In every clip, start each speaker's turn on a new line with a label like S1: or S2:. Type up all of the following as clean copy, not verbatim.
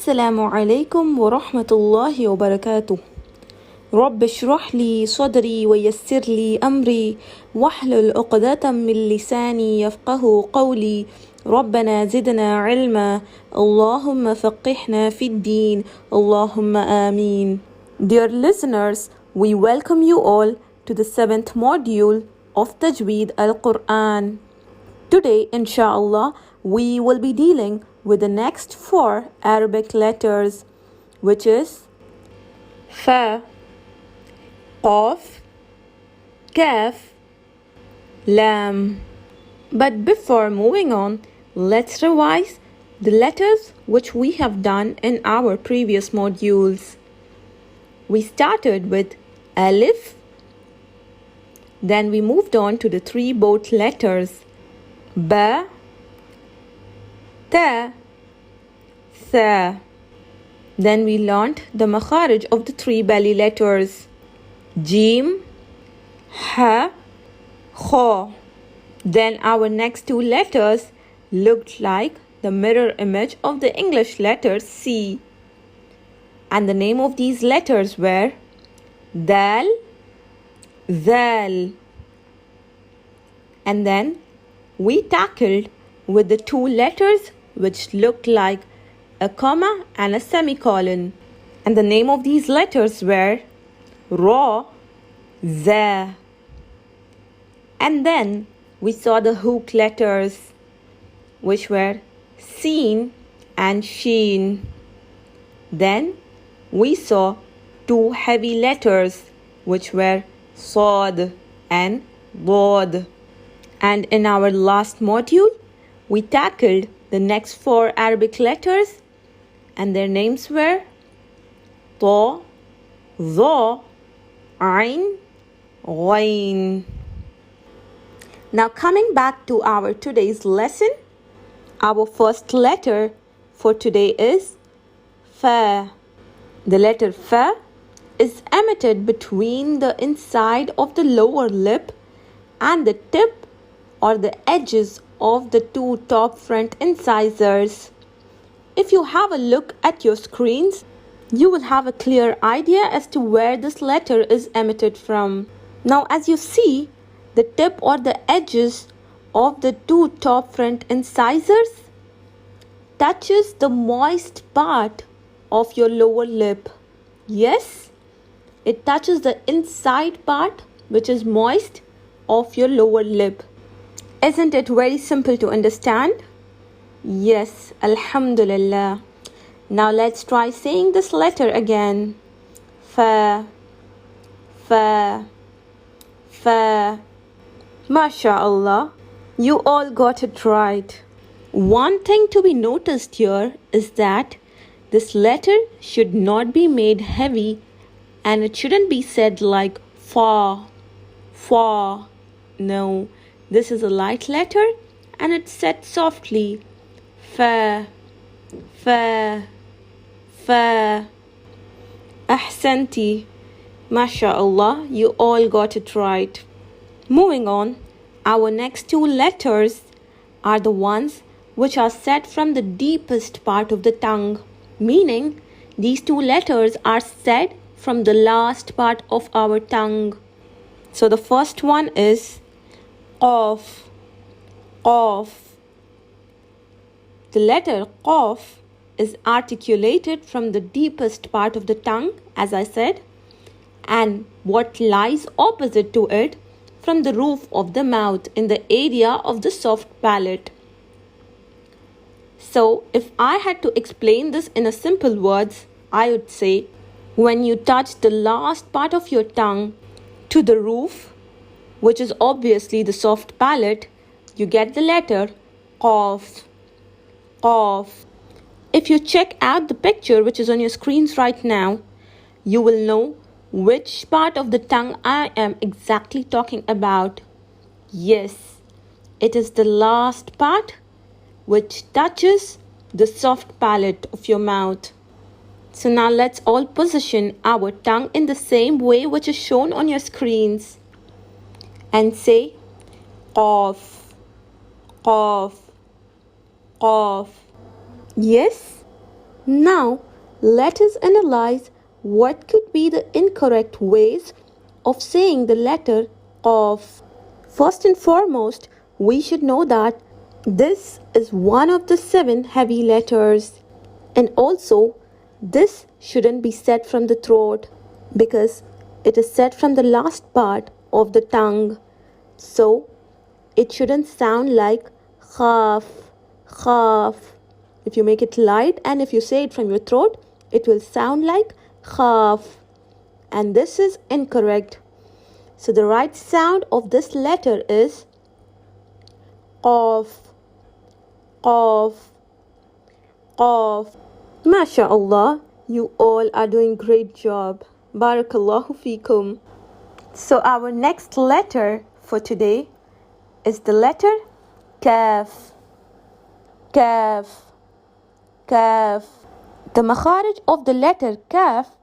S1: السلام عليكم ورحمة الله وبركاته. رب اشرح لي صدري ويسر لي أمري واحلل عقدة من لساني يفقه قولي. ربنا زدنا علما اللهم فقهنا في الدين اللهم آمين. Dear listeners, we welcome you all to the 7th module of Tajweed al-Quran. Today, inshallah, we will be dealing with the next 4 Arabic letters, which is Fa, Qaf, Kaf, Lam. But before moving on, let's revise the letters which we have done in our previous modules. We started with Alif, then we moved on to the 3 both letters Ba, Ta, Tha. Then we learnt the makharij of the 3 belly letters Jim, Ha, Kha. Then our next 2 letters looked like the mirror image of the English letter C. And the name of these letters were Dal, Zal. And then we tackled with the 2 letters which looked like a comma and a semicolon. And the name of these letters were Ra, Za. And then we saw the hook letters which were Seen and Sheen. Then we saw 2 heavy letters which were Sad and Dad. And in our last module, we tackled the next 4 Arabic letters and their names were Ta, Za, Ain, Ghain. Now coming back to our today's lesson, our first letter for today is Fa. The letter Fa is emitted between the inside of the lower lip and the tip or the edges of the 2 top front incisors. If you have a look at your screens, you will have a clear idea as to where this letter is emitted from. Now as you see, the tip or the edges of the 2 top front incisors touches the moist part of your lower lip. Yes, it touches the inside part which is moist of your lower lip. Isn't it very simple to understand? Yes, Alhamdulillah. Now let's try saying this letter again. Fa, Fa, Fa. MashaAllah, you all got it right. One thing to be noticed here is that this letter should not be made heavy and it shouldn't be said like Fa, Fa. No. This is a light letter and it's said softly. Fa, Fa, Fa. Ahsanti. MashaAllah, you all got it right. Moving on, our next 2 letters are the ones which are said from the deepest part of the tongue. Meaning, these 2 letters are said from the last part of our tongue. So the first one is Qaf, Qaf. The letter Qaf is articulated from the deepest part of the tongue, as I said, and what lies opposite to it from the roof of the mouth in the area of the soft palate. So, if I had to explain this in a simple words, I would say, when you touch the last part of your tongue to the roof, which is obviously the soft palate, you get the letter Qaf, Qaf. If you check out the picture which is on your screens right now, you will know which part of the tongue I am exactly talking about. Yes, it is the last part which touches the soft palate of your mouth. So now let's all position our tongue in the same way which is shown on your screens and say Qaf, Qaf, Qaf. Yes, Now, let us analyze what could be the incorrect ways of saying the letter Qaf. First and foremost, we should know that this is one of the 7 heavy letters. And also, this shouldn't be said from the throat because it is said from the last part of the tongue. So, it shouldn't sound like khaf, khaf. If you make it light and if you say it from your throat, it will sound like khaf. And this is incorrect. So the right sound of this letter is qaf, qaf, qaf. MashaAllah, you all are doing great job. Barakallahu feekum. So our next letter for today is the letter kaf, kaf, kaf. The makharij of the letter kaf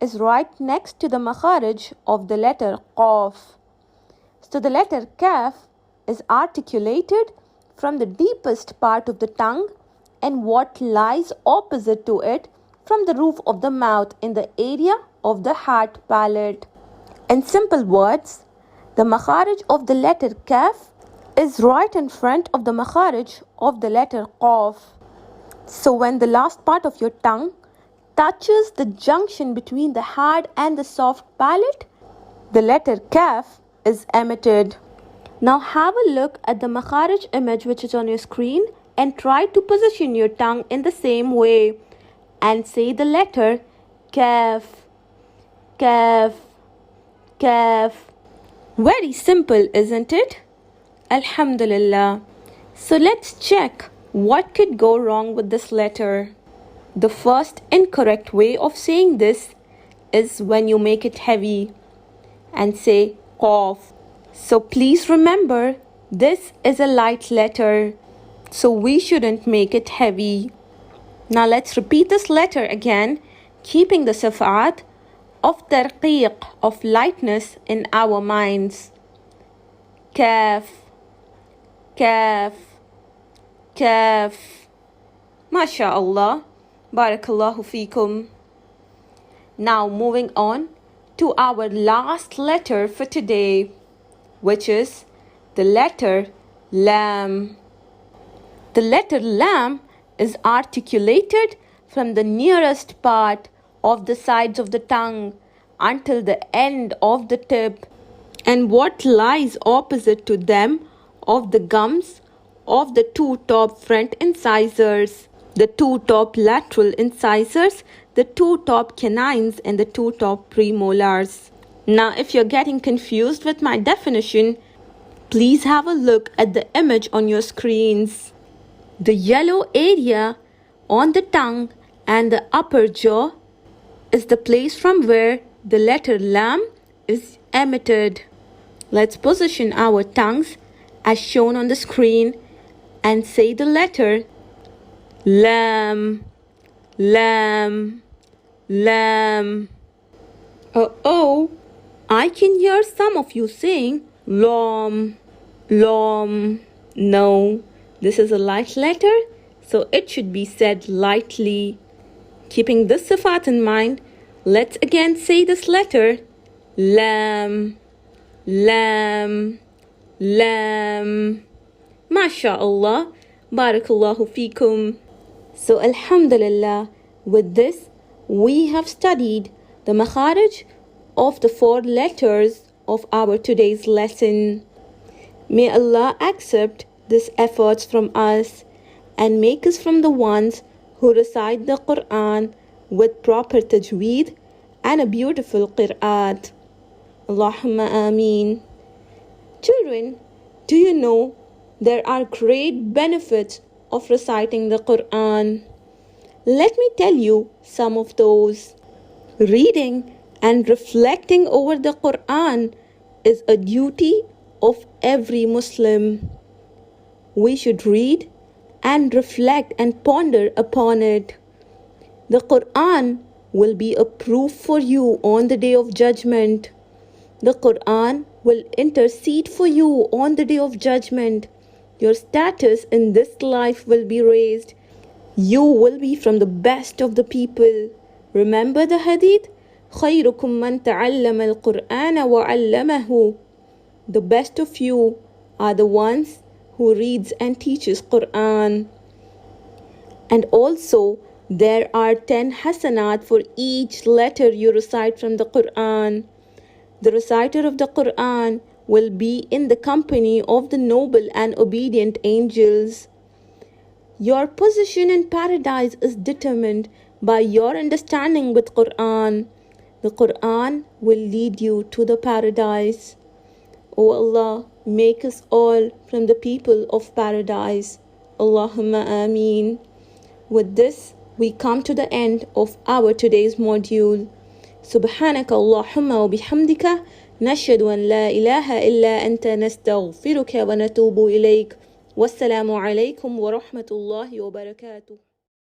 S1: is right next to the makharij of the letter qaf. So the letter kaf is articulated from the deepest part of the tongue and what lies opposite to it from the roof of the mouth in the area of the hard palate. In simple words, the makharij of the letter kaf is right in front of the makharij of the letter qaf. So when the last part of your tongue touches the junction between the hard and the soft palate, the letter kaf is emitted. Now have a look at the makharij image which is on your screen and try to position your tongue in the same way and say the letter kaf, kaf, kaf. Very simple, isn't it? Alhamdulillah. So let's check what could go wrong with this letter. The first incorrect way of saying this is when you make it heavy and say qaf. So please remember, this is a light letter, so we shouldn't make it heavy. Now let's repeat this letter again, keeping the sifat of tarqiq, of lightness in our minds. Kaf, kaf, kaf. MashaAllah. Barakallahu feekum. Now moving on to our last letter for today, which is the letter lam. The letter lam is articulated from the nearest part of the sides of the tongue until the end of the tip, and what lies opposite to them of the gums of the 2 top front incisors, the 2 top lateral incisors, the 2 top canines, and the 2 top premolars. Now, if you're getting confused with my definition, please have a look at the image on your screens. The yellow area on the tongue and the upper jaw is the place from where the letter lam is emitted. Let's position our tongues as shown on the screen and say the letter lam, lam, lam. Oh, I can hear some of you saying lom, lom. No, this is a light letter, so it should be said lightly. Keeping this sifat in mind, let's again say this letter lam, lam, lam. MashaAllah, barakallahu feekum. So alhamdulillah, with this we have studied the makharij of the 4 letters of our today's lesson. May Allah accept these efforts from us and make us from the ones who recite the Quran with proper tajweed and a beautiful qira'at. Allahumma ameen. Children, do you know there are great benefits of reciting the Quran? Let me tell you some of those. Reading and reflecting over the Quran is a duty of every Muslim. We should read and reflect and ponder upon it. The Quran will be a proof for you on the day of judgment. The Quran will intercede for you on the day of judgment. Your status in this life will be raised, You will be from the best of the people. Remember the hadith? خيركم من تعلم القرآن وعلمه. The best of you are the ones who reads and teaches Quran. And also, there are 10 hasanat for each letter you recite from the Quran. The reciter of the Quran will be in the company of the noble and obedient angels. Your position in paradise is determined by your understanding with Quran. The Quran will lead you to the paradise. O Allah, make us all from the people of paradise. Allahumma ameen. With this, we come to the end of our today's module. سبحانك اللهم وبحمدك نشهد أن لا إله إلا أنت نستغفرك ونتوب إليك والسلام عليكم ورحمة الله وبركاته.